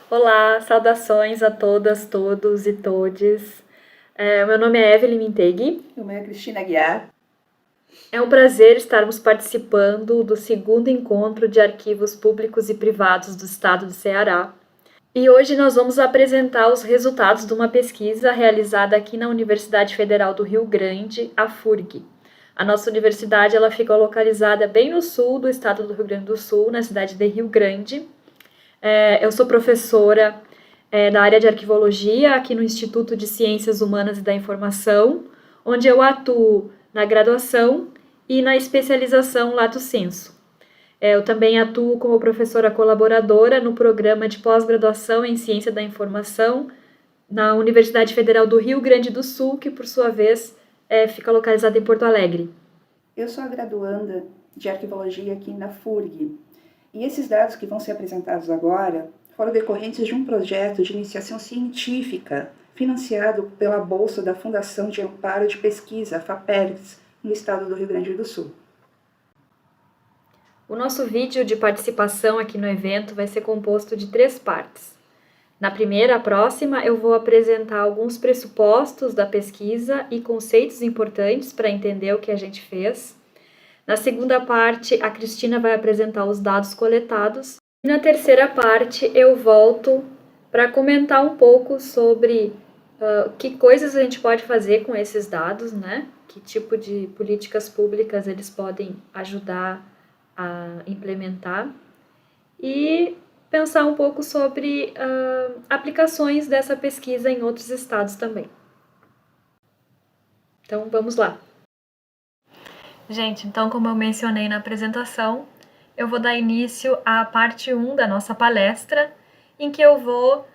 Olá, saudações a todas, todos e todes. Meu nome é Evelyn Minteg. O meu é Cristina Aguiar. É um prazer estarmos participando do segundo encontro de arquivos públicos e privados do estado do Ceará. E hoje nós vamos apresentar os resultados de uma pesquisa realizada aqui na Universidade Federal do Rio Grande, a FURG. A nossa universidade ela fica localizada bem no sul do estado do Rio Grande do Sul, na cidade de Rio Grande. Eu sou professora da área de arquivologia aqui no Instituto de Ciências Humanas e da Informação, onde eu atuo na graduação e na especialização Lato Sensu. Eu também atuo como professora colaboradora no programa de pós-graduação em Ciência da Informação na Universidade Federal do Rio Grande do Sul, que por sua vez fica localizada em Porto Alegre. Eu sou a graduanda de arquivologia aqui na FURG. E esses dados que vão ser apresentados agora foram decorrentes de um projeto de iniciação científica financiado pela Bolsa da Fundação de Amparo de Pesquisa, a FAPERGS, no estado do Rio Grande do Sul. O nosso vídeo de participação aqui no evento vai ser composto de 3 partes. Na primeira, a próxima, eu vou apresentar alguns pressupostos da pesquisa e conceitos importantes para entender o que a gente fez. Na segunda parte, a Cristina vai apresentar os dados coletados. E na terceira parte, eu volto para comentar um pouco sobre que coisas a gente pode fazer com esses dados, né? Que tipo de políticas públicas eles podem ajudar a implementar. E pensar um pouco sobre aplicações dessa pesquisa em outros estados também. Então, vamos lá. Gente, então, como eu mencionei na apresentação, eu vou dar início à parte 1 da nossa palestra, em que eu vou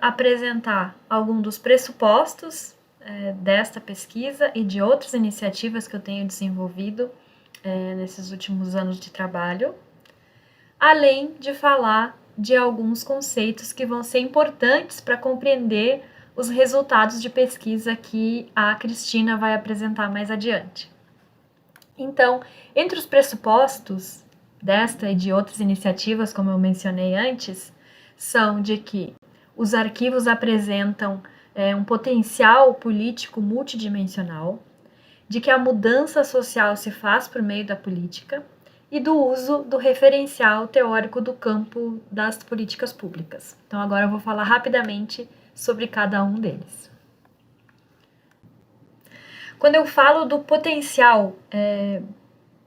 apresentar alguns dos pressupostos desta pesquisa e de outras iniciativas que eu tenho desenvolvido nesses últimos anos de trabalho, além de falar de alguns conceitos que vão ser importantes para compreender os resultados de pesquisa que a Cristina vai apresentar mais adiante. Então, entre os pressupostos desta e de outras iniciativas, como eu mencionei antes, são de que os arquivos apresentam um potencial político multidimensional, de que a mudança social se faz por meio da política e do uso do referencial teórico do campo das políticas públicas. Então, agora eu vou falar rapidamente sobre cada um deles. Quando eu falo do potencial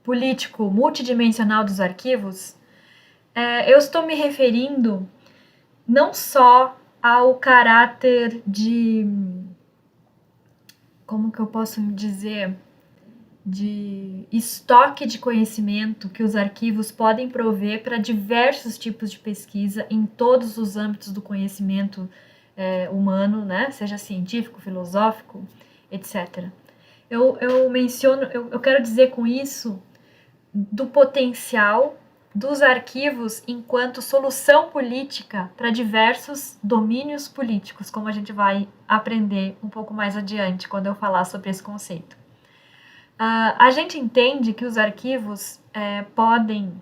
político multidimensional dos arquivos, eu estou me referindo não só ao caráter de, como que eu posso dizer, de estoque de conhecimento que os arquivos podem prover para diversos tipos de pesquisa em todos os âmbitos do conhecimento humano, né? Seja científico, filosófico, etc. Eu quero dizer com isso do potencial dos arquivos enquanto solução política para diversos domínios políticos, como a gente vai aprender um pouco mais adiante quando eu falar sobre esse conceito. A gente entende que os arquivos podem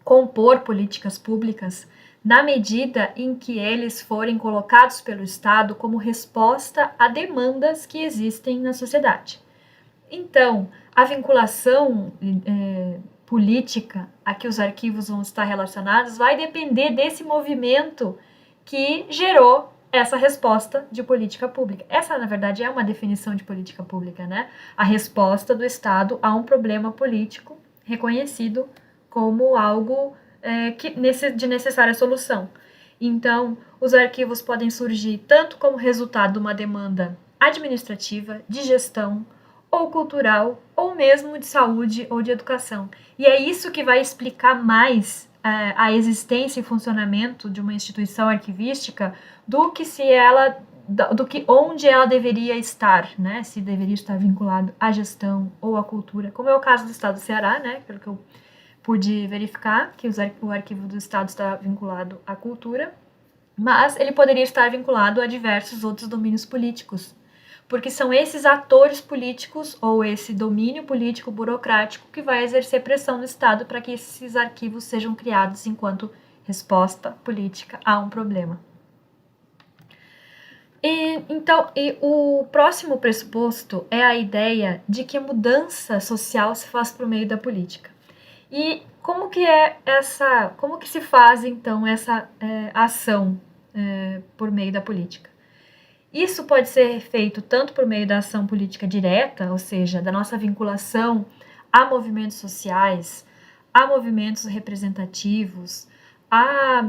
compor políticas públicas na medida em que eles forem colocados pelo Estado como resposta a demandas que existem na sociedade. Então, a vinculação política a que os arquivos vão estar relacionados vai depender desse movimento que gerou essa resposta de política pública. Essa, na verdade, é uma definição de política pública, né? A resposta do Estado a um problema político reconhecido como algo de necessária solução. Então, os arquivos podem surgir tanto como resultado de uma demanda administrativa, de gestão, ou cultural, ou mesmo de saúde ou de educação. E é isso que vai explicar mais a existência e funcionamento de uma instituição arquivística do que onde ela deveria estar, né? Se deveria estar vinculado à gestão ou à cultura, como é o caso do Estado do Ceará, né? Pelo que eu pude verificar, que o arquivo do Estado está vinculado à cultura, mas ele poderia estar vinculado a diversos outros domínios políticos, porque são esses atores políticos ou esse domínio político burocrático que vai exercer pressão no Estado para que esses arquivos sejam criados enquanto resposta política a um problema. E o próximo pressuposto é a ideia de que a mudança social se faz por meio da política. E como que se faz então essa ação por meio da política? Isso pode ser feito tanto por meio da ação política direta, ou seja, da nossa vinculação a movimentos sociais, a movimentos representativos, a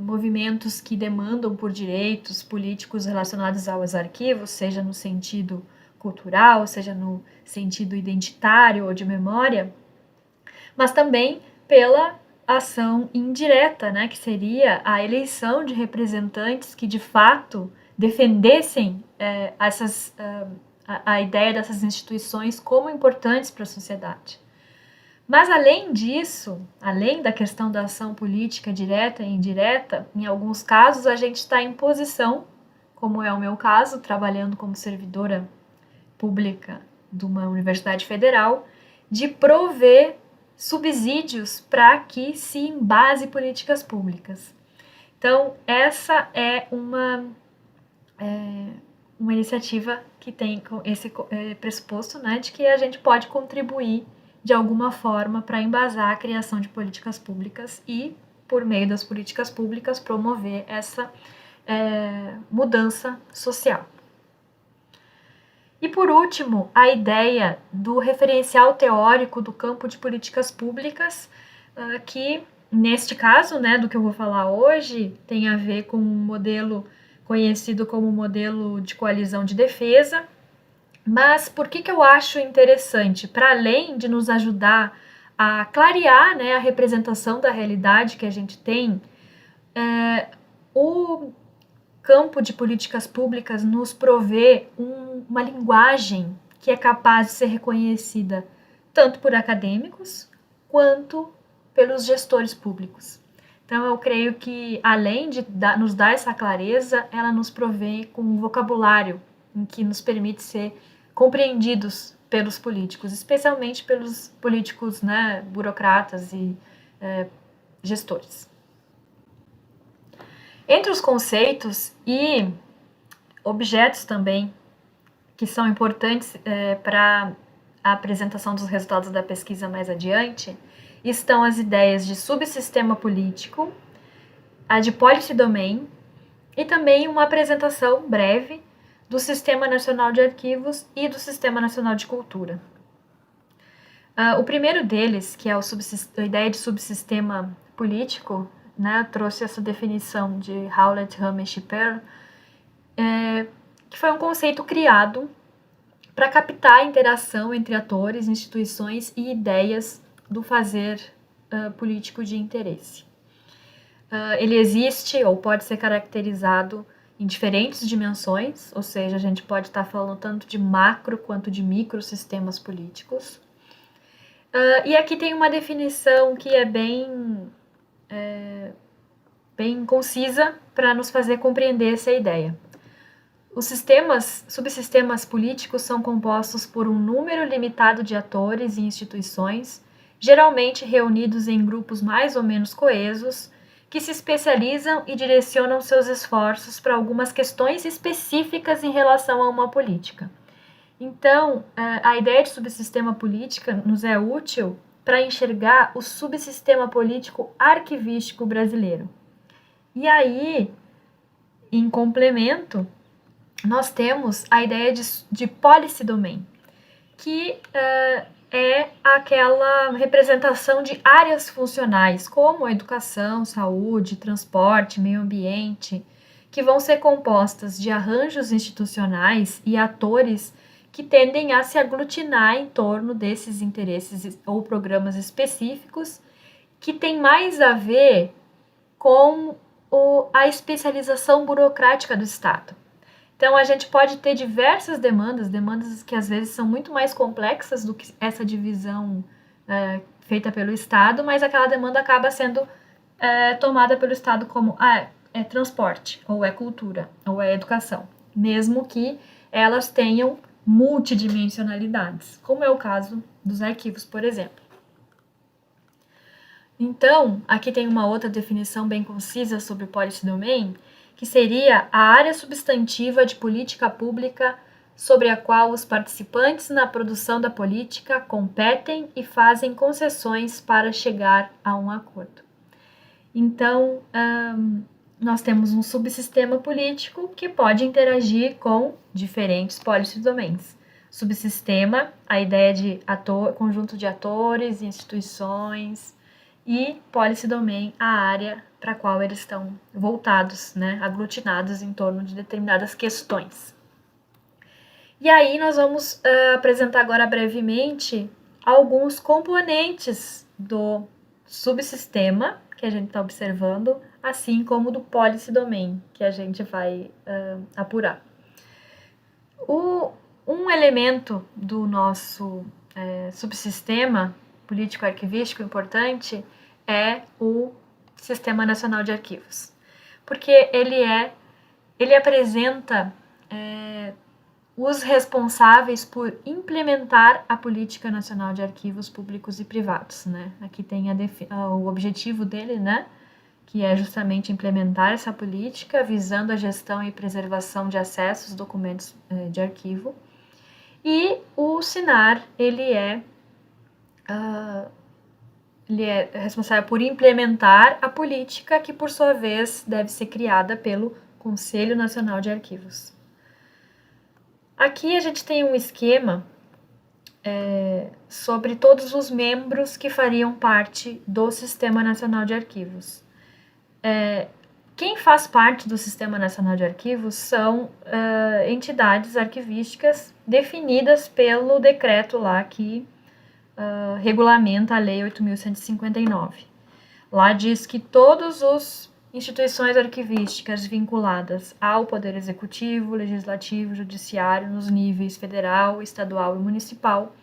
movimentos que demandam por direitos políticos relacionados aos arquivos, seja no sentido cultural, seja no sentido identitário ou de memória, mas também pela ação indireta, né, que seria a eleição de representantes que de fato defendessem a ideia dessas instituições como importantes para a sociedade. Mas além disso, além da questão da ação política direta e indireta, em alguns casos a gente está em posição, como é o meu caso, trabalhando como servidora pública de uma universidade federal, de prover subsídios para que se embase políticas públicas. Então, essa é uma iniciativa que tem esse pressuposto, né, de que a gente pode contribuir de alguma forma para embasar a criação de políticas públicas e, por meio das políticas públicas, promover essa mudança social. E, por último, a ideia do referencial teórico do campo de políticas públicas, que, neste caso, né, do que eu vou falar hoje, tem a ver com um modelo conhecido como modelo de coalizão de defesa. Mas por que eu acho interessante? Para além de nos ajudar a clarear, né, a representação da realidade que a gente tem, o campo de políticas públicas nos provê uma linguagem que é capaz de ser reconhecida tanto por acadêmicos quanto pelos gestores públicos. Então, eu creio que, além de nos dar essa clareza, ela nos provê com um vocabulário em que nos permite ser compreendidos pelos políticos, especialmente pelos políticos, né, burocratas e gestores. Entre os conceitos e objetos também que são importantes para a apresentação dos resultados da pesquisa mais adiante, estão as ideias de subsistema político, a de policy domain e também uma apresentação breve do Sistema Nacional de Arquivos e do Sistema Nacional de Cultura. O primeiro deles, que é a ideia de subsistema político, né, trouxe essa definição de Howlett, Ramesh e Pearl, que foi um conceito criado para captar a interação entre atores, instituições e ideias do fazer político de interesse. Ele existe ou pode ser caracterizado em diferentes dimensões, ou seja, a gente pode estar falando tanto de macro quanto de microsistemas políticos. E aqui tem uma definição que é bem concisa para nos fazer compreender essa ideia. Os subsistemas políticos são compostos por um número limitado de atores e instituições, geralmente reunidos em grupos mais ou menos coesos, que se especializam e direcionam seus esforços para algumas questões específicas em relação a uma política. Então, a ideia de subsistema política nos é útil para enxergar o subsistema político arquivístico brasileiro. E aí, em complemento, nós temos a ideia de policy domain, que é aquela representação de áreas funcionais, como educação, saúde, transporte, meio ambiente, que vão ser compostas de arranjos institucionais e atores que tendem a se aglutinar em torno desses interesses ou programas específicos, que tem mais a ver com a especialização burocrática do Estado. Então, a gente pode ter diversas demandas que às vezes são muito mais complexas do que essa divisão feita pelo Estado, mas aquela demanda acaba sendo tomada pelo Estado como é transporte, ou é cultura, ou é educação, mesmo que elas tenham multidimensionalidades, como é o caso dos arquivos, por exemplo. Então, aqui tem uma outra definição bem concisa sobre o policy domain, que seria a área substantiva de política pública sobre a qual os participantes na produção da política competem e fazem concessões para chegar a um acordo. Então, nós temos um subsistema político que pode interagir com diferentes policy domains. Subsistema, a ideia de conjunto de atores, instituições, e policy domain, a área para a qual eles estão voltados, né, aglutinados em torno de determinadas questões. E aí nós vamos apresentar agora brevemente alguns componentes do subsistema que a gente está observando, assim como do policy domain, que a gente vai apurar. Um elemento do nosso subsistema político-arquivístico importante é o Sistema Nacional de Arquivos, porque ele apresenta os responsáveis por implementar a Política Nacional de Arquivos Públicos e Privados, né? Aqui tem o objetivo dele, né? Que é justamente implementar essa política, visando a gestão e preservação de acessos aos documentos de arquivo. E o SINAR, ele é responsável por implementar a política, que por sua vez deve ser criada pelo Conselho Nacional de Arquivos. Aqui a gente tem um esquema sobre todos os membros que fariam parte do Sistema Nacional de Arquivos. Quem faz parte do Sistema Nacional de Arquivos são entidades arquivísticas definidas pelo decreto lá que regulamenta a Lei 8.159. Lá diz que todas as instituições arquivísticas vinculadas ao Poder Executivo, Legislativo, Judiciário, nos níveis federal, estadual e municipal,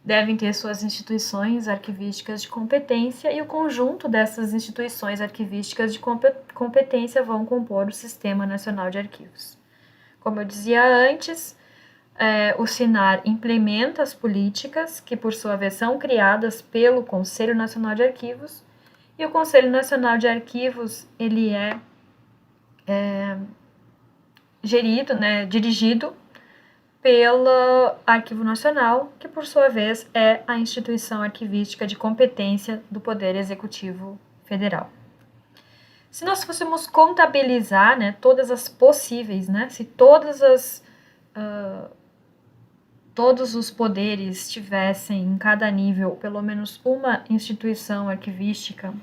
devem ter suas instituições arquivísticas de competência, e o conjunto dessas instituições arquivísticas de competência vão compor o Sistema Nacional de Arquivos. Como eu dizia antes, o SINAR implementa as políticas, que por sua vez são criadas pelo Conselho Nacional de Arquivos, e o Conselho Nacional de Arquivos ele é gerido, né, dirigido pelo Arquivo Nacional, que por sua vez é a instituição arquivística de competência do Poder Executivo Federal. Se nós fôssemos contabilizar, né, todas as possíveis, né, se todos os poderes tivessem em cada nível pelo menos uma instituição arquivística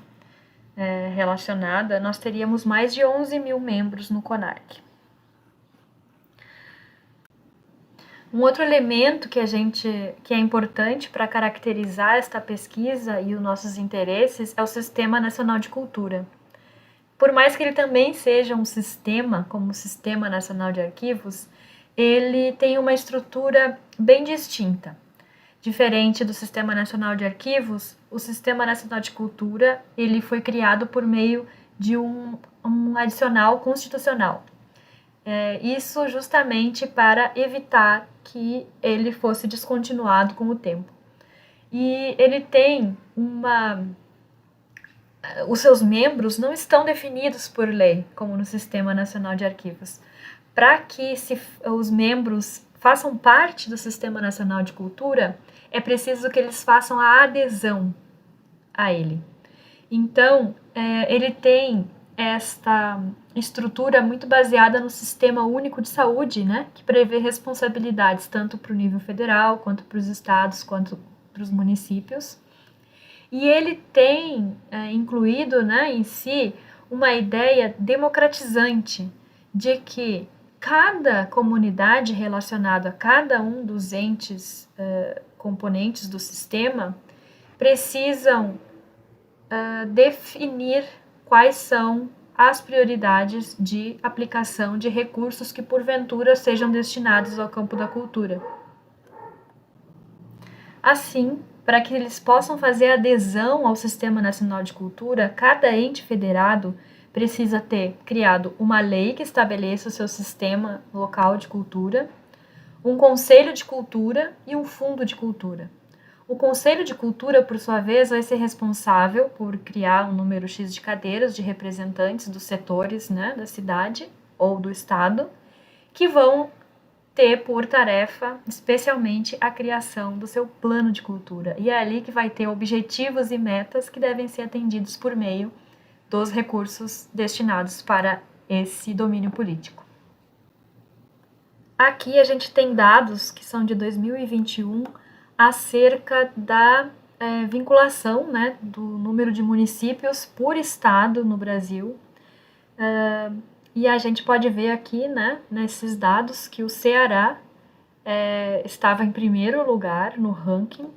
relacionada, nós teríamos mais de 11 mil membros no CONARC. Um outro elemento que é importante para caracterizar esta pesquisa e os nossos interesses é o Sistema Nacional de Cultura. Por mais que ele também seja um sistema, como o Sistema Nacional de Arquivos, ele tem uma estrutura bem distinta. Diferente do Sistema Nacional de Arquivos, o Sistema Nacional de Cultura ele foi criado por meio de um adicional constitucional. Isso justamente para evitar que ele fosse descontinuado com o tempo. E ele tem os seus membros não estão definidos por lei, como no Sistema Nacional de Arquivos. Para que os membros façam parte do Sistema Nacional de Cultura, é preciso que eles façam a adesão a ele. Então, ele tem esta estrutura muito baseada no Sistema Único de Saúde, né, que prevê responsabilidades tanto para o nível federal, quanto para os estados, quanto para os municípios. E ele tem incluído, né, em si uma ideia democratizante de que cada comunidade relacionada a cada um dos entes componentes do sistema precisam definir quais são as prioridades de aplicação de recursos que porventura sejam destinados ao campo da cultura. Assim, para que eles possam fazer adesão ao Sistema Nacional de Cultura, cada ente federado precisa ter criado uma lei que estabeleça o seu sistema local de cultura, um conselho de cultura e um fundo de cultura. O Conselho de Cultura, por sua vez, vai ser responsável por criar um número X de cadeiras de representantes dos setores, né, da cidade ou do estado, que vão ter por tarefa, especialmente, a criação do seu plano de cultura. E é ali que vai ter objetivos e metas que devem ser atendidos por meio dos recursos destinados para esse domínio político. Aqui a gente tem dados que são de 2021 acerca da vinculação, né, do número de municípios por estado no Brasil. E a gente pode ver aqui, né, nesses dados, que o Ceará estava em primeiro lugar no ranking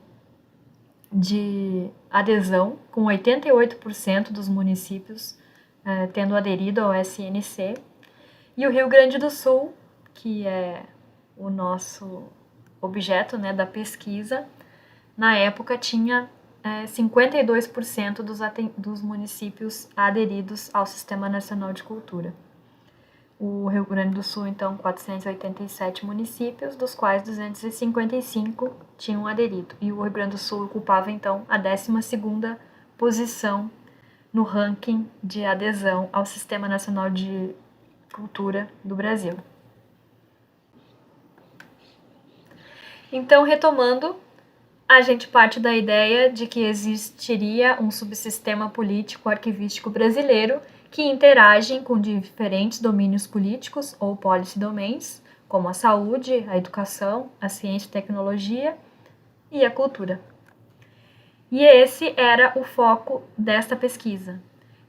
de adesão, com 88% dos municípios tendo aderido ao SNC. E o Rio Grande do Sul, que é o nosso objeto, né, da pesquisa, na época tinha 52% dos municípios aderidos ao Sistema Nacional de Cultura. O Rio Grande do Sul, então, 487 municípios, dos quais 255 tinham aderido. E o Rio Grande do Sul ocupava, então, a 12ª posição no ranking de adesão ao Sistema Nacional de Cultura do Brasil. Então, retomando, a gente parte da ideia de que existiria um subsistema político arquivístico brasileiro que interagem com diferentes domínios políticos ou policy domains, como a saúde, a educação, a ciência e tecnologia e a cultura. E esse era o foco desta pesquisa: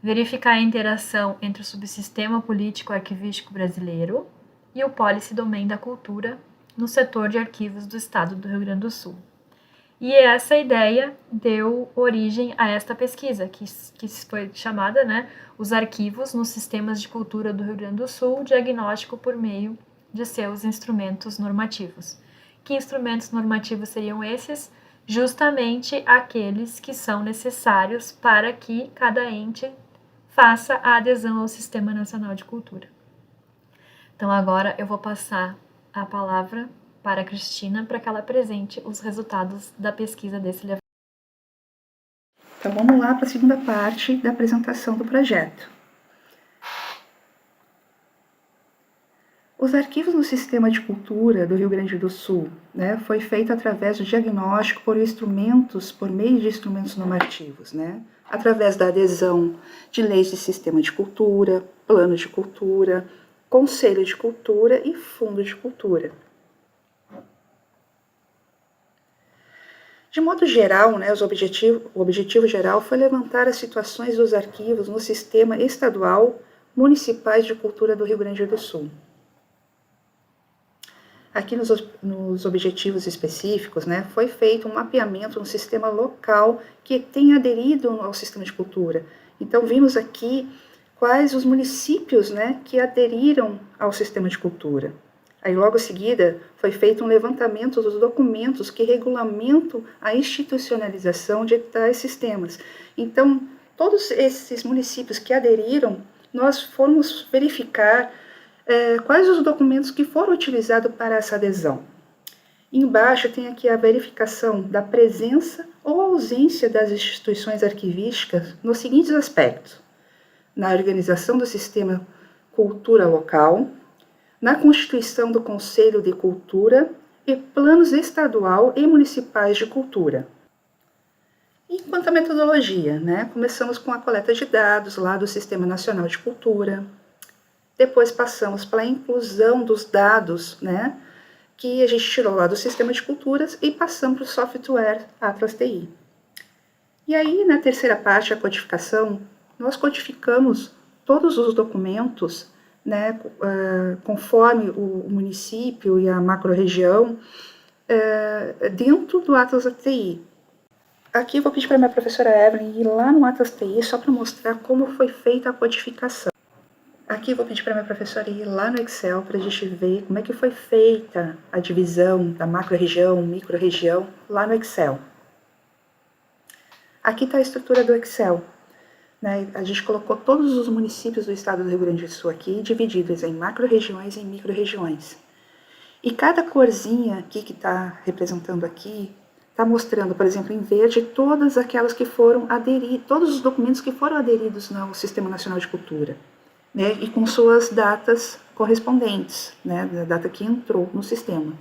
verificar a interação entre o subsistema político arquivístico brasileiro e o policy domain da cultura no setor de arquivos do estado do Rio Grande do Sul. E essa ideia deu origem a esta pesquisa, que foi chamada, né, Os Arquivos nos Sistemas de Cultura do Rio Grande do Sul, diagnóstico por meio de seus instrumentos normativos. Que instrumentos normativos seriam esses? Justamente aqueles que são necessários para que cada ente faça a adesão ao Sistema Nacional de Cultura. Então agora eu vou passar a palavra para a Cristina para que ela apresente os resultados da pesquisa desse levantamento. Então vamos lá para a segunda parte da apresentação do projeto. Os arquivos no Sistema de Cultura do Rio Grande do Sul, né, foi feito através do diagnóstico por meio de instrumentos normativos, né, através da adesão de leis de sistema de cultura, plano de cultura, conselho de cultura e fundo de cultura. De modo geral, né, o objetivo geral foi levantar as situações dos arquivos no sistema estadual municipais de cultura do Rio Grande do Sul. Aqui nos objetivos específicos, né, foi feito um mapeamento no sistema local que tem aderido ao sistema de cultura. Então, vimos aqui quais os municípios, né, que aderiram ao sistema de cultura. Aí, logo em seguida, foi feito um levantamento dos documentos que regulamentam a institucionalização de tais sistemas. Então, todos esses municípios que aderiram, nós fomos verificar quais os documentos que foram utilizados para essa adesão. Embaixo tem aqui a verificação da presença ou ausência das instituições arquivísticas nos seguintes aspectos: na organização do sistema cultura local, na constituição do Conselho de Cultura e planos estadual e municipais de cultura. E quanto à metodologia, né, começamos com a coleta de dados lá do Sistema Nacional de Cultura, depois passamos para a inclusão dos dados, né, que a gente tirou lá do Sistema de Culturas e passamos para o software Atlas TI. E aí, na terceira parte, a codificação, nós codificamos todos os documentos, né, conforme o município e a macro-região, dentro do Atlas TI. Aqui eu vou pedir para a minha professora Evelyn ir lá no Atlas TI só para mostrar como foi feita a codificação. Aqui eu vou pedir para a minha professora ir lá no Excel para a gente ver como é que foi feita a divisão da macro-região, micro-região, lá no Excel. Aqui está a estrutura do Excel. Né? A gente colocou todos os municípios do estado do Rio Grande do Sul aqui, divididos em macro-regiões e em micro-regiões. E cada corzinha aqui que está representando aqui, está mostrando, por exemplo, em verde, todas aquelas que foram aderidas, todos os documentos que foram aderidos ao Sistema Nacional de Cultura, né, e com suas datas correspondentes, né, da data que entrou no sistema.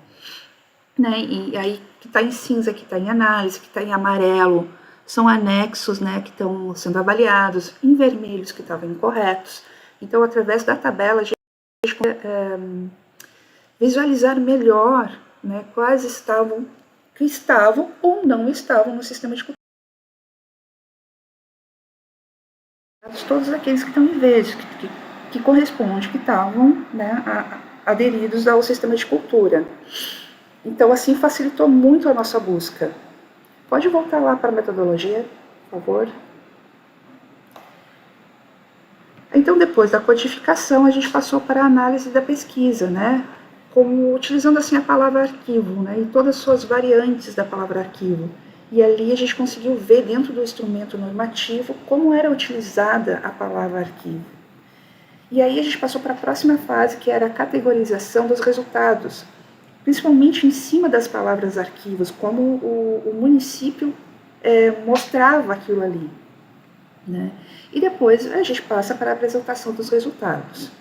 Né, e aí que está em cinza, que está em análise, que está em amarelo, são anexos, né, que estão sendo avaliados, em vermelhos que estavam incorretos. Então, através da tabela, a gente pode visualizar melhor, né, quais estavam ou não estavam no sistema de cultura. Todos aqueles que estão em verde, que correspondem, que estavam, né, aderidos ao sistema de cultura. Então, assim, facilitou muito a nossa busca. Pode voltar lá para a metodologia, por favor. Então, depois da codificação, a gente passou para a análise da pesquisa, né? Como, utilizando assim a palavra arquivo, né? E todas as suas variantes da palavra arquivo. E ali a gente conseguiu ver dentro do instrumento normativo como era utilizada a palavra arquivo. E aí a gente passou para a próxima fase, que era a categorização dos resultados, principalmente em cima das palavras arquivos, como o município mostrava aquilo ali, né? E depois a gente passa para a apresentação dos resultados.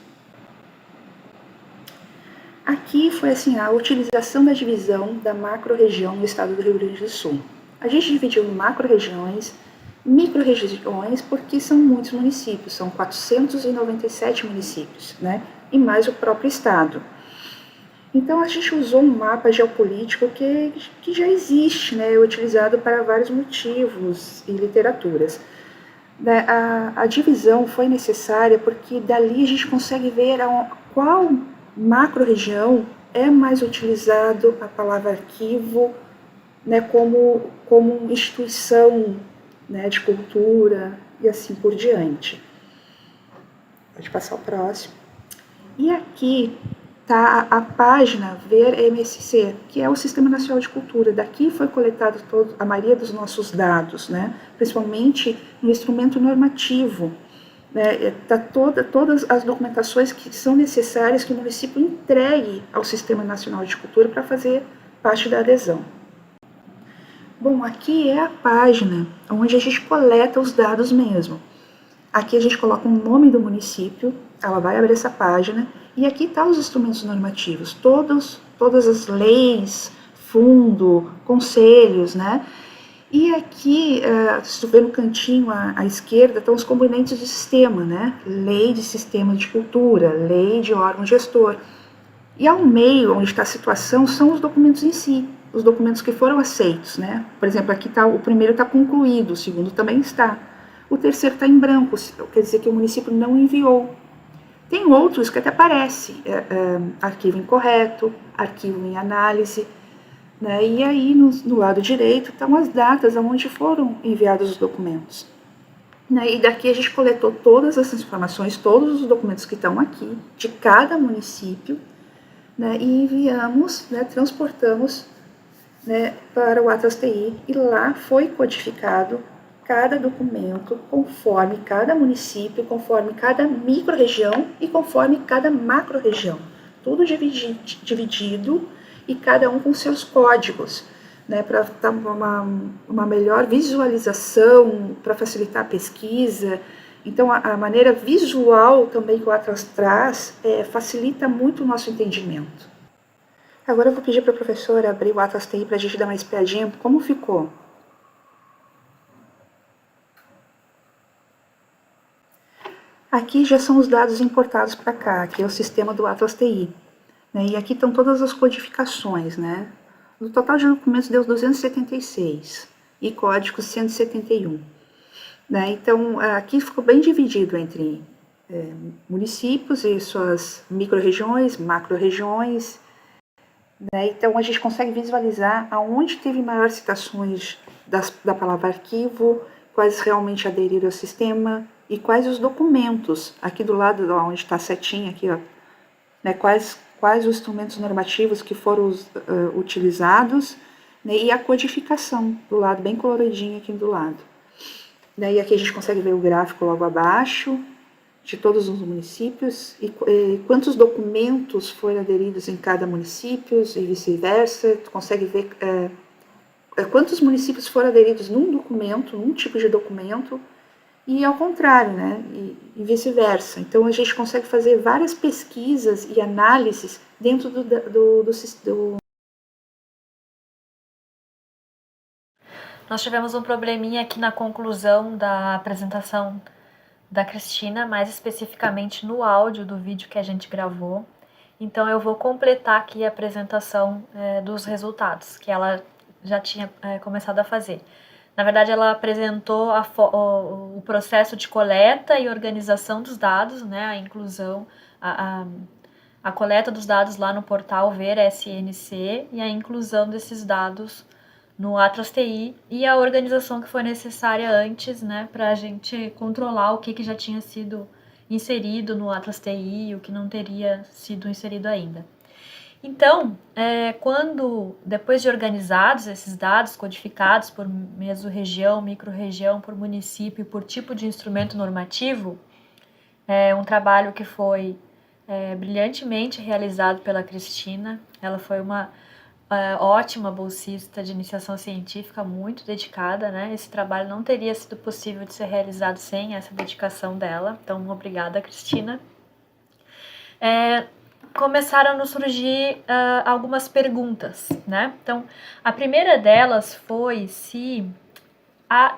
Aqui foi assim a utilização da divisão da macro-região no estado do Rio Grande do Sul. A gente dividiu em macro-regiões, micro-regiões, porque são muitos municípios, são 497 municípios, né? E mais o próprio estado. Então, a gente usou um mapa geopolítico que já existe, né, utilizado para vários motivos e literaturas. A divisão foi necessária porque dali a gente consegue ver qual macro-região é mais utilizado a palavra arquivo, né, como instituição, né, de cultura e assim por diante. Pode passar o próximo. E aqui está a página Ver MSC, que é o Sistema Nacional de Cultura. Daqui foi coletado a maioria dos nossos dados, né? Principalmente no instrumento normativo. Né? Tá todas as documentações que são necessárias que o município entregue ao Sistema Nacional de Cultura para fazer parte da adesão. Bom, aqui é a página onde a gente coleta os dados mesmo. Aqui a gente coloca o nome do município, ela vai abrir essa página, e aqui estão os instrumentos normativos, todas as leis, fundo, conselhos, né? E aqui, se tu vê no cantinho à esquerda, estão os componentes do sistema, né? Lei de sistema de cultura, lei de órgão gestor. E ao meio, onde está a situação, são os documentos em si, os documentos que foram aceitos, né? Por exemplo, aqui tá, o primeiro está concluído, o segundo também está. O terceiro está em branco, quer dizer que o município não enviou. Tem outros que até aparece, arquivo incorreto, arquivo em análise, né? E aí no lado direito estão as datas onde foram enviados os documentos. Né? E daqui a gente coletou todas essas informações, todos os documentos que estão aqui, de cada município, né? E enviamos, né? Transportamos, né? Para o Atlas TI, e lá foi codificado cada documento conforme cada município, conforme cada micro-região e conforme cada macro-região. Tudo dividido e cada um com seus códigos, né, para dar uma melhor visualização, para facilitar a pesquisa. Então, a maneira visual também que o Atlas traz facilita muito o nosso entendimento. Agora eu vou pedir para a professora abrir o Atlas TI para a gente dar uma espiadinha como ficou. Aqui já são os dados importados para cá, que é o sistema do Atlas TI. Né? E aqui estão todas as codificações, né? No total de documentos deu 276 e códigos 171. Né? Então, aqui ficou bem dividido entre municípios e suas micro-regiões, macro-regiões. Né? Então, a gente consegue visualizar aonde teve maiores citações da palavra arquivo, quais realmente aderiram ao sistema, e quais os documentos, aqui do lado onde está a setinha, aqui, ó, né, quais os instrumentos normativos que foram utilizados, né, e a codificação do lado, bem coloridinho aqui do lado. Né, e aqui a gente consegue ver o gráfico logo abaixo, de todos os municípios, e quantos documentos foram aderidos em cada município, e vice-versa. Tu consegue ver quantos municípios foram aderidos num documento, num tipo de documento, e ao contrário, né? E vice-versa. Então a gente consegue fazer várias pesquisas e análises dentro do. Nós tivemos um probleminha aqui na conclusão da apresentação da Cristina, mais especificamente no áudio do vídeo que a gente gravou. Então eu vou completar aqui a apresentação dos resultados, que ela já tinha começado a fazer. Na verdade, ela apresentou o processo de coleta e organização dos dados, né, a inclusão, a coleta dos dados lá no portal Ver SNC e a inclusão desses dados no Atlas TI e a organização que foi necessária antes, né, para a gente controlar o que já tinha sido inserido no Atlas TI e o que não teria sido inserido ainda. Então, depois de organizados esses dados, codificados por mesorregião, microrregião, por município, por tipo de instrumento normativo, um trabalho que foi brilhantemente realizado pela Cristina. Ela foi uma ótima bolsista de iniciação científica, muito dedicada, né? Esse trabalho não teria sido possível de ser realizado sem essa dedicação dela. Então, obrigada, Cristina. Começaram a nos surgir algumas perguntas, né? Então, a primeira delas foi se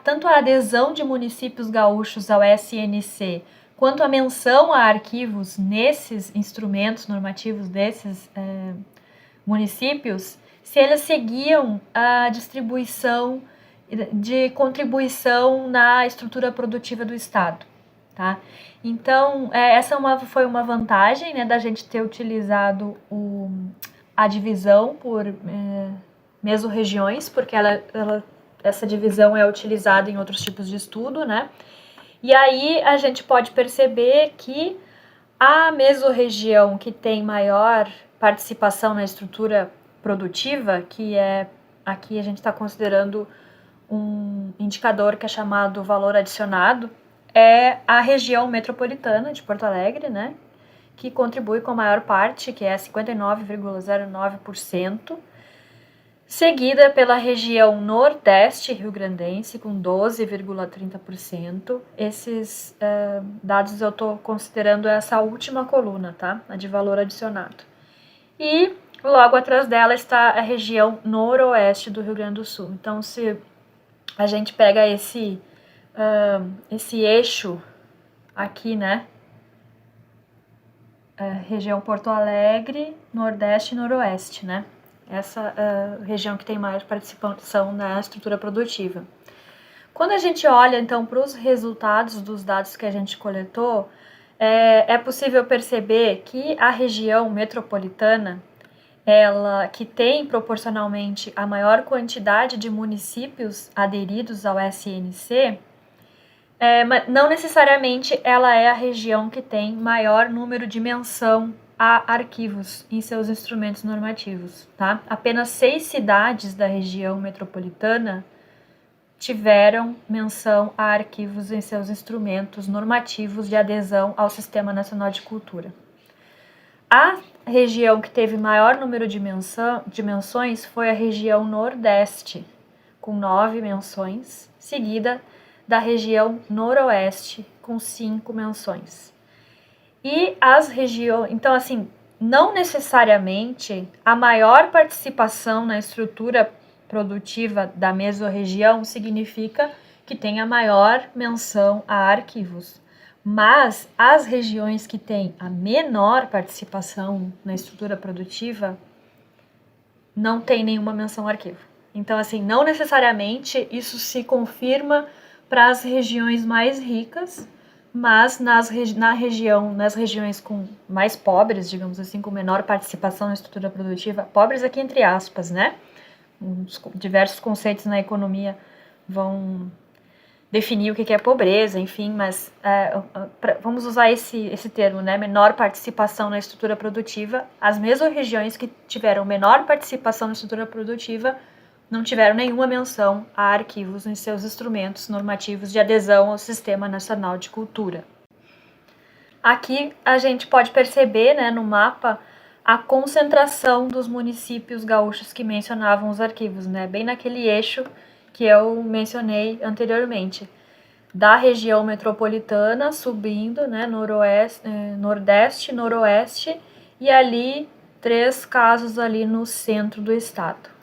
tanto a adesão de municípios gaúchos ao SNC, quanto a menção a arquivos nesses instrumentos normativos desses municípios, se eles seguiam a distribuição de contribuição na estrutura produtiva do Estado, tá? Então, essa foi uma vantagem, né, da gente ter utilizado a divisão por mesorregiões, porque essa divisão é utilizada em outros tipos de estudo, né? E aí a gente pode perceber que a mesorregião que tem maior participação na estrutura produtiva, que aqui a gente está considerando um indicador que é chamado valor adicionado, é a região metropolitana de Porto Alegre, né, que contribui com a maior parte, que é 59,09%, seguida pela região nordeste rio-grandense, com 12,30%. Esses dados eu estou considerando essa última coluna, tá, a de valor adicionado. E logo atrás dela está a região noroeste do Rio Grande do Sul. Então, se a gente pega esse eixo aqui, né, região Porto Alegre, Nordeste e Noroeste, né, essa região que tem maior participação na estrutura produtiva. Quando a gente olha, então, para os resultados dos dados que a gente coletou, é possível perceber que a região metropolitana, ela que tem proporcionalmente a maior quantidade de municípios aderidos ao SNC, mas não necessariamente ela é a região que tem maior número de menção a arquivos em seus instrumentos normativos, tá? Apenas 6 cidades da região metropolitana tiveram menção a arquivos em seus instrumentos normativos de adesão ao Sistema Nacional de Cultura. A região que teve maior número de menções foi a região Nordeste, com 9 menções, seguida da região Noroeste, com 5 menções. E as regiões... Então, assim, não necessariamente a maior participação na estrutura produtiva da mesorregião significa que tenha maior menção a arquivos. Mas as regiões que têm a menor participação na estrutura produtiva não tem nenhuma menção a arquivo. Então, assim, não necessariamente isso se confirma para as regiões mais ricas, mas nas regiões com mais pobres, digamos assim, com menor participação na estrutura produtiva, pobres aqui entre aspas, né? Diversos conceitos na economia vão definir o que é pobreza, enfim, mas vamos usar esse termo, né? Menor participação na estrutura produtiva. As mesorregiões que tiveram menor participação na estrutura produtiva não tiveram nenhuma menção a arquivos em seus instrumentos normativos de adesão ao Sistema Nacional de Cultura. Aqui a gente pode perceber, né, no mapa a concentração dos municípios gaúchos que mencionavam os arquivos, né? Bem naquele eixo que eu mencionei anteriormente, da região metropolitana subindo, né, noroeste, nordeste, noroeste, e ali 3 casos ali no centro do estado.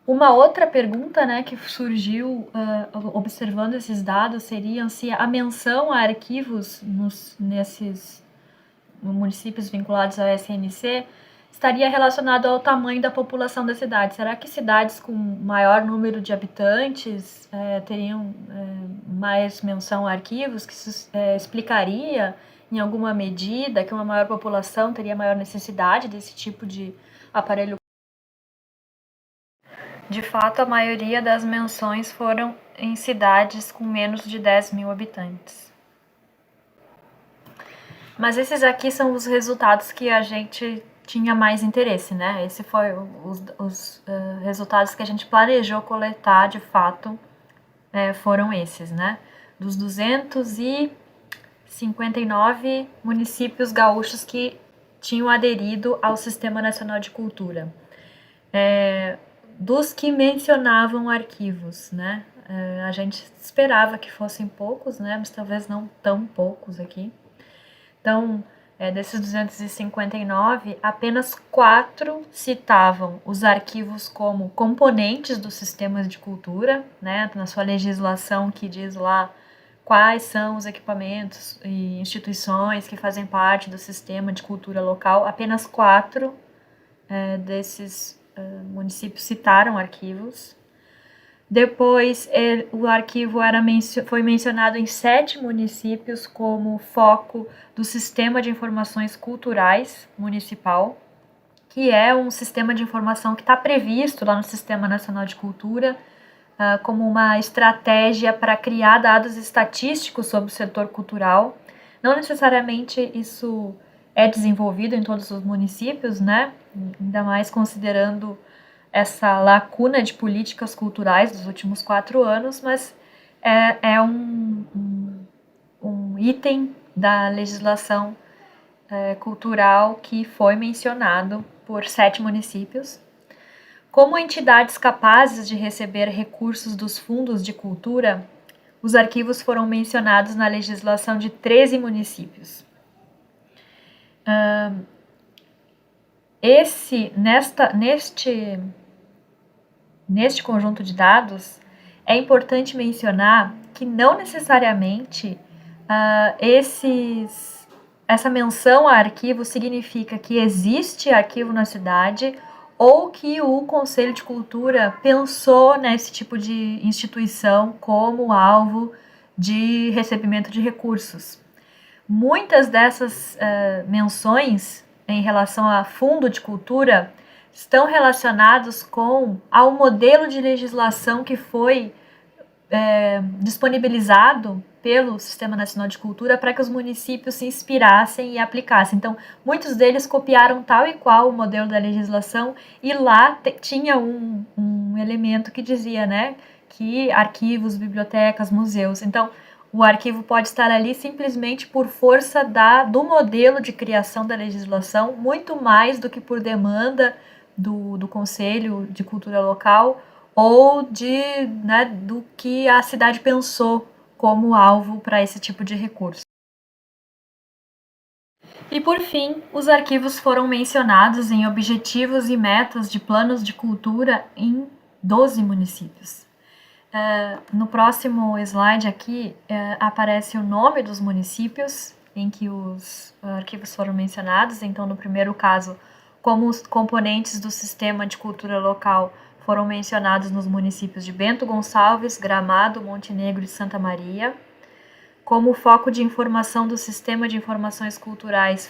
Uma outra pergunta, né, que surgiu observando esses dados seria se a menção a arquivos nesses municípios vinculados ao SNC estaria relacionado ao tamanho da população da cidade. Será que cidades com maior número de habitantes teriam mais menção a arquivos, que isso explicaria em alguma medida que uma maior população teria maior necessidade desse tipo de aparelho? De fato, a maioria das menções foram em cidades com menos de 10 mil habitantes. Mas esses aqui são os resultados que a gente tinha mais interesse, né? Esse foi os resultados que a gente planejou coletar, de fato, foram esses, né? Dos 259 municípios gaúchos que tinham aderido ao Sistema Nacional de Cultura. Dos que mencionavam arquivos, né? A gente esperava que fossem poucos, né? Mas talvez não tão poucos aqui. Então, desses 259, apenas 4 citavam os arquivos como componentes dos sistemas de cultura, né? Na sua legislação que diz lá quais são os equipamentos e instituições que fazem parte do sistema de cultura local. Apenas 4 desses municípios citaram arquivos. Depois, o arquivo foi mencionado em 7 municípios como foco do Sistema de Informações Culturais Municipal, que é um sistema de informação que está previsto lá no Sistema Nacional de Cultura, como uma estratégia para criar dados estatísticos sobre o setor cultural. Não necessariamente isso é desenvolvido em todos os municípios, né? Ainda mais considerando essa lacuna de políticas culturais dos últimos 4 anos, mas é um item da legislação cultural que foi mencionado por 7 municípios. Como entidades capazes de receber recursos dos fundos de cultura, os arquivos foram mencionados na legislação de 13 municípios. Neste conjunto de dados, é importante mencionar que não necessariamente essa menção a arquivo significa que existe arquivo na cidade ou que o Conselho de Cultura pensou nesse tipo de instituição como alvo de recebimento de recursos. Muitas dessas menções em relação a fundo de cultura estão relacionados ao modelo de legislação que foi disponibilizado pelo Sistema Nacional de Cultura para que os municípios se inspirassem e aplicassem. Então, muitos deles copiaram tal e qual o modelo da legislação e lá tinha um elemento que dizia, né, que arquivos, bibliotecas, museus. Então, o arquivo pode estar ali simplesmente por força do modelo de criação da legislação, muito mais do que por demanda do Conselho de Cultura Local ou do que a cidade pensou como alvo para esse tipo de recurso. E por fim, os arquivos foram mencionados em objetivos e metas de planos de cultura em 12 municípios. No próximo slide aqui aparece o nome dos municípios em que os arquivos foram mencionados. Então, no primeiro caso, como os componentes do sistema de cultura local foram mencionados nos municípios de Bento Gonçalves, Gramado, Montenegro e Santa Maria. Como o foco de informação do Sistema de Informações Culturais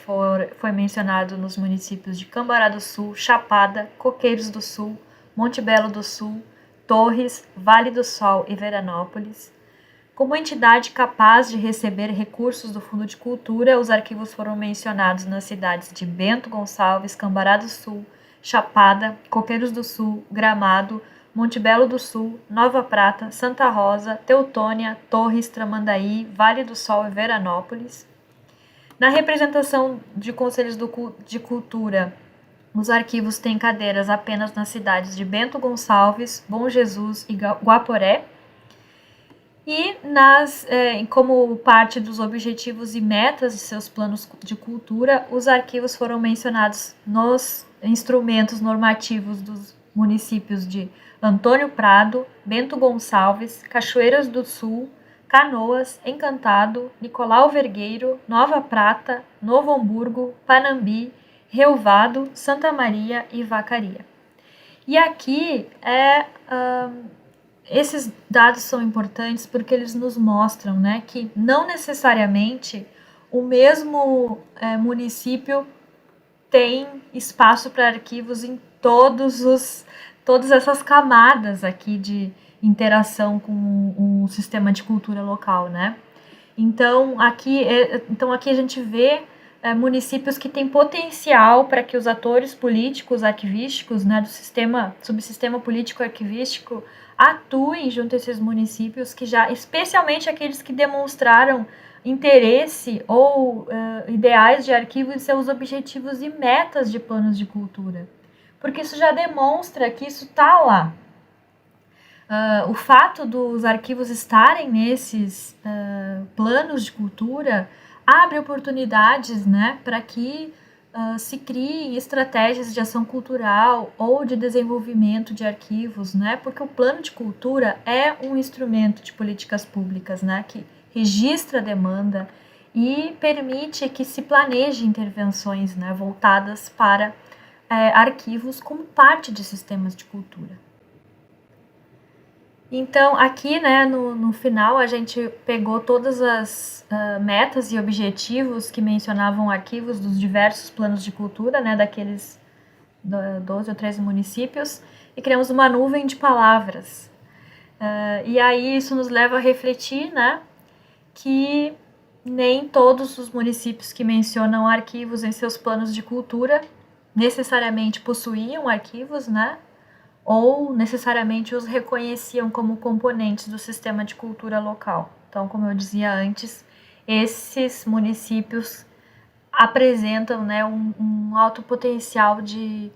foi mencionado nos municípios de Cambará do Sul, Chapada, Coqueiros do Sul, Monte Belo do Sul, Torres, Vale do Sol e Veranópolis. Como entidade capaz de receber recursos do Fundo de Cultura, os arquivos foram mencionados nas cidades de Bento Gonçalves, Cambará do Sul, Chapada, Coqueiros do Sul, Gramado, Monte Belo do Sul, Nova Prata, Santa Rosa, Teutônia, Torres, Tramandaí, Vale do Sol e Veranópolis. Na representação de conselhos de cultura, os arquivos têm cadeiras apenas nas cidades de Bento Gonçalves, Bom Jesus e Guaporé. E como parte dos objetivos e metas de seus planos de cultura, os arquivos foram mencionados nos instrumentos normativos dos municípios de Antônio Prado, Bento Gonçalves, Cachoeiras do Sul, Canoas, Encantado, Nicolau Vergueiro, Nova Prata, Novo Hamburgo, Panambi, Relvado, Santa Maria e Vacaria. E aqui esses dados são importantes porque eles nos mostram, né, que não necessariamente o mesmo município tem espaço para arquivos em todas essas camadas aqui de interação com o sistema de cultura local, né? Então aqui a gente vê municípios que têm potencial para que os atores políticos arquivísticos, né, do subsistema político arquivístico, atuem junto a esses municípios que especialmente aqueles que demonstraram interesse ou ideais de arquivo em seus objetivos e metas de planos de cultura. Porque isso já demonstra que isso está lá. O fato dos arquivos estarem nesses planos de cultura abre oportunidades, né, para que se criem estratégias de ação cultural ou de desenvolvimento de arquivos, né, porque o plano de cultura é um instrumento de políticas públicas, né, que registra a demanda e permite que se planeje intervenções, né, voltadas para arquivos como parte de sistemas de cultura. Então, aqui, né, no final, a gente pegou todas as metas e objetivos que mencionavam arquivos dos diversos planos de cultura, né, daqueles 12 ou 13 municípios, e criamos uma nuvem de palavras. E aí isso nos leva a refletir, né, que nem todos os municípios que mencionam arquivos em seus planos de cultura necessariamente possuíam arquivos, né, ou necessariamente os reconheciam como componentes do sistema de cultura local. Então, como eu dizia antes, esses municípios apresentam, né, um alto potencial de...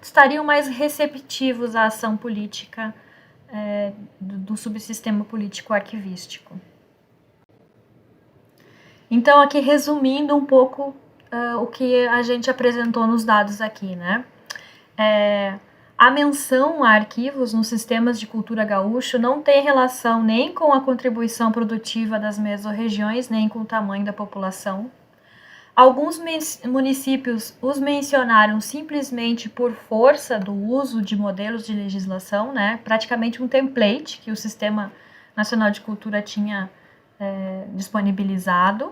estariam mais receptivos à ação política do subsistema político arquivístico. Então, aqui resumindo um pouco o que a gente apresentou nos dados aqui, né? A menção a arquivos nos sistemas de cultura gaúcho não tem relação nem com a contribuição produtiva das mesorregiões, nem com o tamanho da população. Alguns municípios os mencionaram simplesmente por força do uso de modelos de legislação, né? Praticamente um template que o Sistema Nacional de Cultura tinha disponibilizado.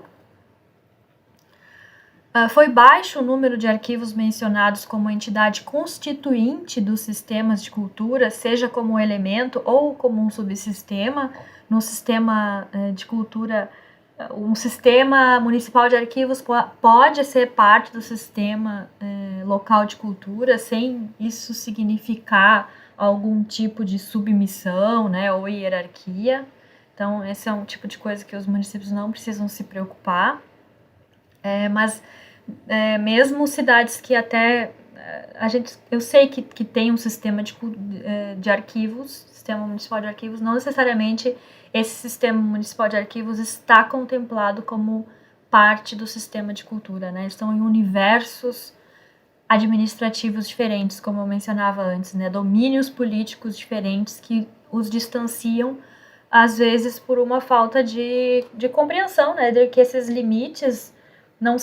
Foi baixo o número de arquivos mencionados como entidade constituinte dos sistemas de cultura, seja como elemento ou como um subsistema. No sistema de cultura, um sistema municipal de arquivos pode ser parte do sistema local de cultura, sem isso significar algum tipo de submissão, né, ou hierarquia. Então, esse é um tipo de coisa que os municípios não precisam se preocupar. Mas mesmo cidades que até eu sei que tem um sistema de arquivos, sistema municipal de arquivos, não necessariamente esse sistema municipal de arquivos está contemplado como parte do sistema de cultura, né? Eles estão em universos administrativos diferentes, como eu mencionava antes, né? Domínios políticos diferentes que os distanciam, às vezes por uma falta de compreensão, né? De que esses limites não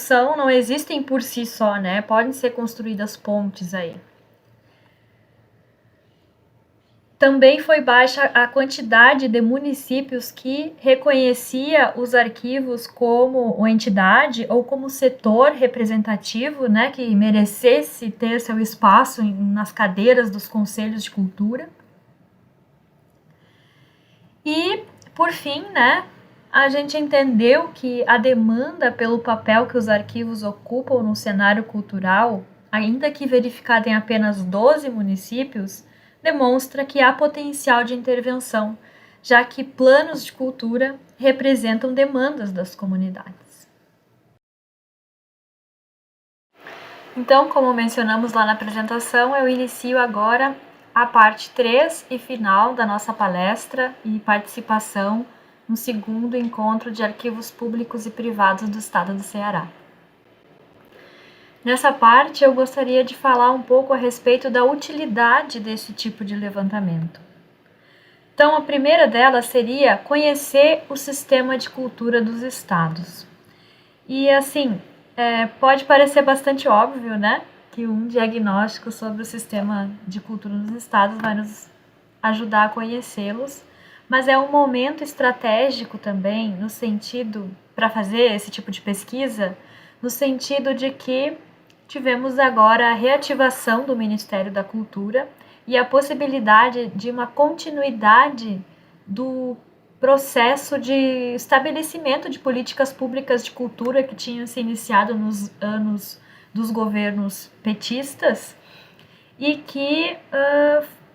existem por si só, né? Podem ser construídas pontes aí. Também foi baixa a quantidade de municípios que reconhecia os arquivos como uma entidade ou como setor representativo, né? Que merecesse ter seu espaço nas cadeiras dos conselhos de cultura. E, por fim, né? A gente entendeu que a demanda pelo papel que os arquivos ocupam no cenário cultural, ainda que verificada em apenas 12 municípios, demonstra que há potencial de intervenção, já que planos de cultura representam demandas das comunidades. Então, como mencionamos lá na apresentação, eu inicio agora a parte 3 e final da nossa palestra e participação no segundo encontro de arquivos públicos e privados do Estado do Ceará. Nessa parte, eu gostaria de falar um pouco a respeito da utilidade desse tipo de levantamento. Então, a primeira delas seria conhecer o sistema de cultura dos estados. E assim, pode parecer bastante óbvio, né? Que um diagnóstico sobre o sistema de cultura dos estados vai nos ajudar a conhecê-los, mas é um momento estratégico também, no sentido, para fazer esse tipo de pesquisa, no sentido de que tivemos agora a reativação do Ministério da Cultura e a possibilidade de uma continuidade do processo de estabelecimento de políticas públicas de cultura que tinham se iniciado nos anos dos governos petistas e que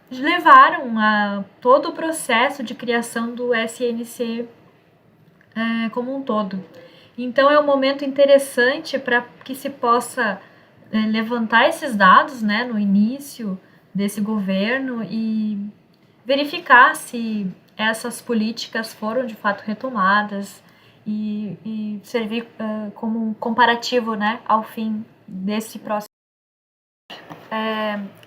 levaram a todo o processo de criação do SNC como um todo. Então é um momento interessante para que se possa levantar esses dados, né, no início desse governo e verificar se essas políticas foram de fato retomadas e servir como um comparativo, né, ao fim desse próximo.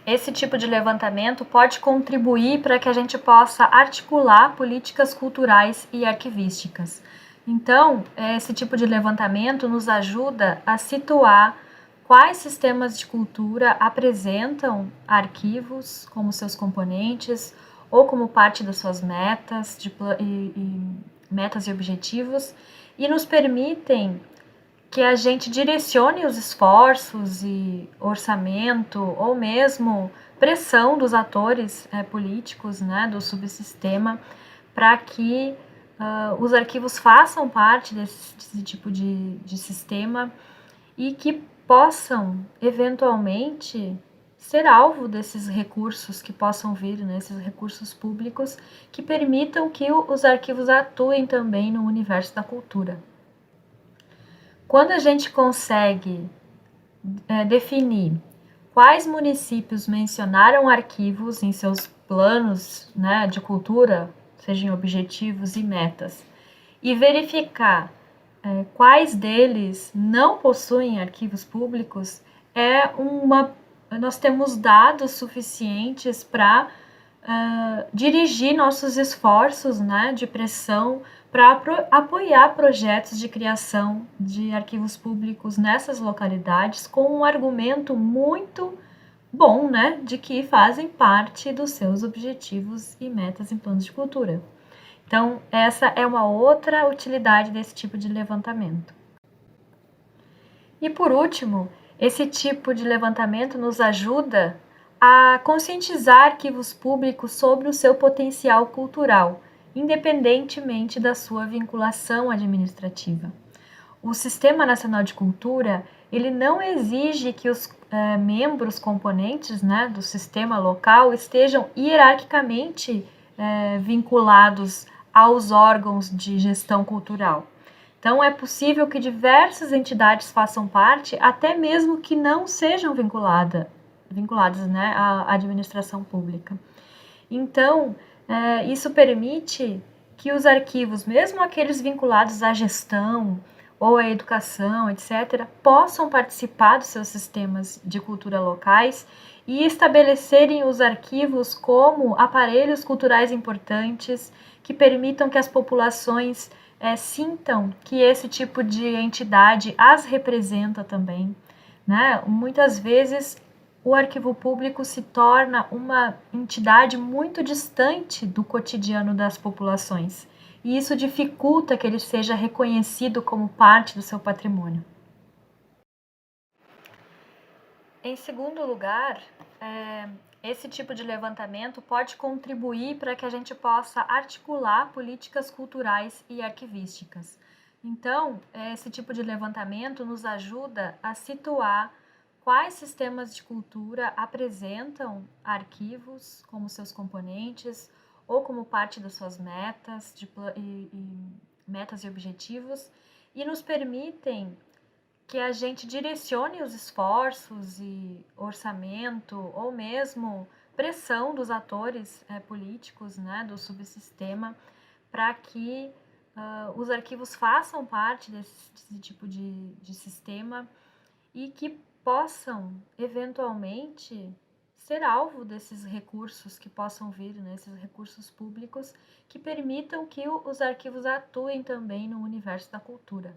Esse tipo de levantamento pode contribuir para que a gente possa articular políticas culturais e arquivísticas. Então, esse tipo de levantamento nos ajuda a situar quais sistemas de cultura apresentam arquivos como seus componentes ou como parte das suas metas, metas e objetivos, e nos permitem que a gente direcione os esforços e orçamento ou mesmo pressão dos atores políticos, né, do subsistema, para que os arquivos façam parte desse tipo de sistema e que possam, eventualmente, ser alvo desses recursos que possam vir, né, esses recursos públicos que permitam que os arquivos atuem também no universo da cultura. Quando a gente consegue definir quais municípios mencionaram arquivos em seus planos, né, de cultura, sejam objetivos e metas, e verificar quais deles não possuem arquivos públicos, nós temos dados suficientes para dirigir nossos esforços, né, de pressão para apoiar projetos de criação de arquivos públicos nessas localidades com um argumento muito bom, né, de que fazem parte dos seus objetivos e metas em planos de cultura. Então, essa é uma outra utilidade desse tipo de levantamento. E por último, esse tipo de levantamento nos ajuda a conscientizar arquivos públicos sobre o seu potencial cultural, independentemente da sua vinculação administrativa. O Sistema Nacional de Cultura, ele não exige que os membros componentes, né, do sistema local estejam hierarquicamente vinculados aos órgãos de gestão cultural. Então, é possível que diversas entidades façam parte, até mesmo que não sejam vinculadas, né, à administração pública. Então, isso permite que os arquivos, mesmo aqueles vinculados à gestão ou à educação, etc., possam participar dos seus sistemas de cultura locais e estabelecerem os arquivos como aparelhos culturais importantes que permitam que as populações sintam que esse tipo de entidade as representa também, né? Muitas vezes o arquivo público se torna uma entidade muito distante do cotidiano das populações, e isso dificulta que ele seja reconhecido como parte do seu patrimônio. Em segundo lugar, esse tipo de levantamento pode contribuir para que a gente possa articular políticas culturais e arquivísticas. Então, esse tipo de levantamento nos ajuda a situar quais sistemas de cultura apresentam arquivos como seus componentes ou como parte das suas metas, metas e objetivos, e nos permitem que a gente direcione os esforços e orçamento ou mesmo pressão dos atores políticos, né, do subsistema, para que os arquivos façam parte desse tipo de sistema e que possam, eventualmente, ser alvo desses recursos que possam vir, né, esses recursos públicos que permitam que os arquivos atuem também no universo da cultura.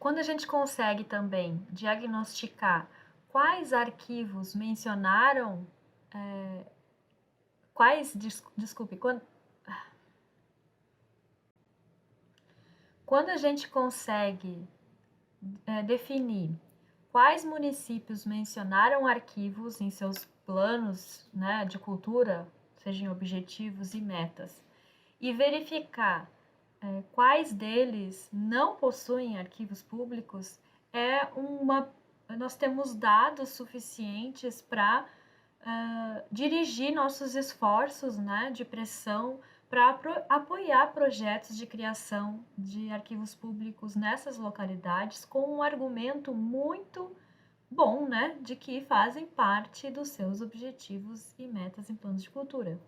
Quando a gente consegue também diagnosticar quais arquivos mencionaram, quando a gente consegue definir quais municípios mencionaram arquivos em seus planos, né, de cultura, sejam objetivos e metas, e verificar quais deles não possuem arquivos públicos, nós temos dados suficientes para dirigir nossos esforços, né, de pressão para apoiar projetos de criação de arquivos públicos nessas localidades com um argumento muito bom, né, de que fazem parte dos seus objetivos e metas em planos de cultura.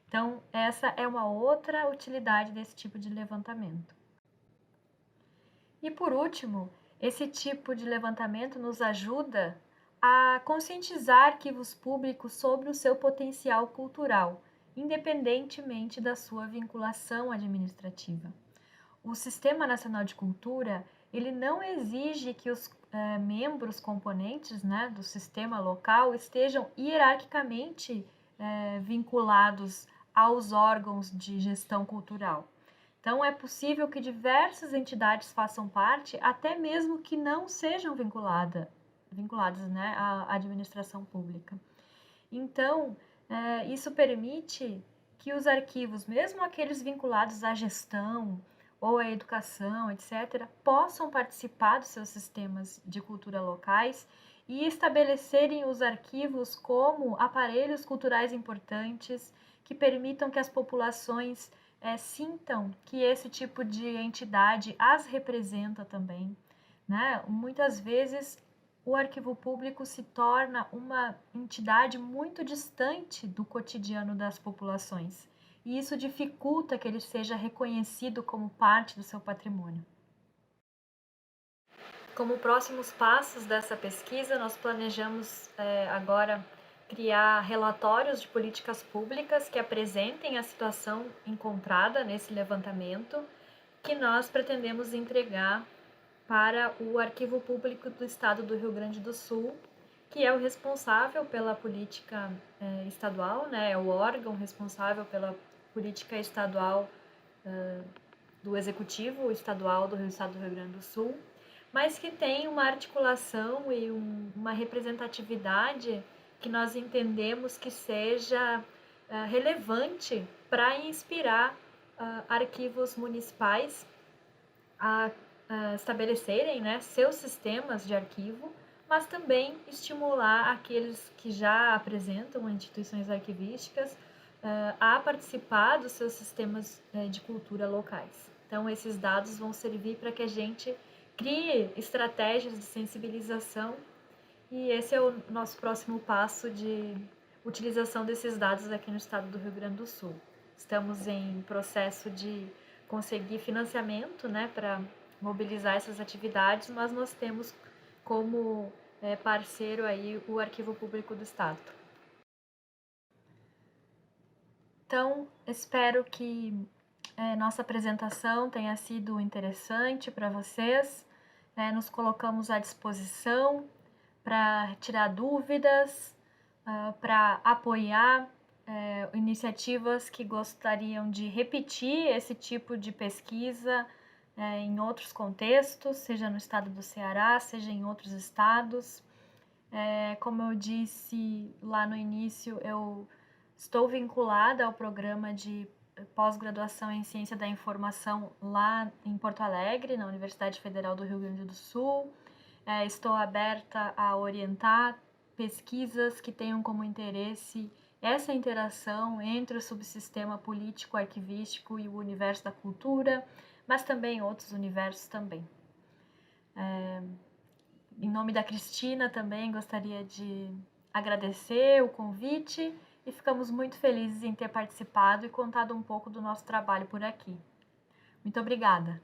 Então, essa é uma outra utilidade desse tipo de levantamento. E por último, esse tipo de levantamento nos ajuda a conscientizar arquivos públicos sobre o seu potencial cultural, independentemente da sua vinculação administrativa. O Sistema Nacional de Cultura, ele não exige que os membros componentes, né, do sistema local estejam hierarquicamente vinculados aos órgãos de gestão cultural. Então, é possível que diversas entidades façam parte, até mesmo que não sejam vinculadas, né, à administração pública. Então, isso permite que os arquivos, mesmo aqueles vinculados à gestão ou à educação, etc., possam participar dos seus sistemas de cultura locais e estabelecerem os arquivos como aparelhos culturais importantes que permitam que as populações sintam que esse tipo de entidade as representa também, né? Muitas vezes o arquivo público se torna uma entidade muito distante do cotidiano das populações, e isso dificulta que ele seja reconhecido como parte do seu patrimônio. Como próximos passos dessa pesquisa, nós planejamos agora criar relatórios de políticas públicas que apresentem a situação encontrada nesse levantamento, que nós pretendemos entregar para o Arquivo Público do Estado do Rio Grande do Sul, que é o responsável pela política estadual, né, é o órgão responsável pela política estadual do Executivo Estadual do Estado do Rio Grande do Sul, mas que tem uma articulação e uma representatividade que nós entendemos que seja relevante para inspirar arquivos municipais a estabelecerem, né, seus sistemas de arquivo, mas também estimular aqueles que já apresentam instituições arquivísticas a participar dos seus sistemas de cultura locais. Então, esses dados vão servir para que a gente crie estratégias de sensibilização, e esse é o nosso próximo passo de utilização desses dados aqui no estado do Rio Grande do Sul. Estamos em processo de conseguir financiamento, né, para mobilizar essas atividades, mas nós temos como parceiro aí o Arquivo Público do Estado. Então, espero que nossa apresentação tenha sido interessante para vocês. Nos colocamos à disposição para tirar dúvidas, para apoiar iniciativas que gostariam de repetir esse tipo de pesquisa em outros contextos, seja no estado do Ceará, seja em outros estados. Como eu disse lá no início, eu estou vinculada ao programa de pós-graduação em Ciência da Informação lá em Porto Alegre, na Universidade Federal do Rio Grande do Sul. Estou aberta a orientar pesquisas que tenham como interesse essa interação entre o subsistema político arquivístico e o universo da cultura, mas também outros universos também. Em nome da Cristina também gostaria de agradecer o convite e ficamos muito felizes em ter participado e contado um pouco do nosso trabalho por aqui. Muito obrigada!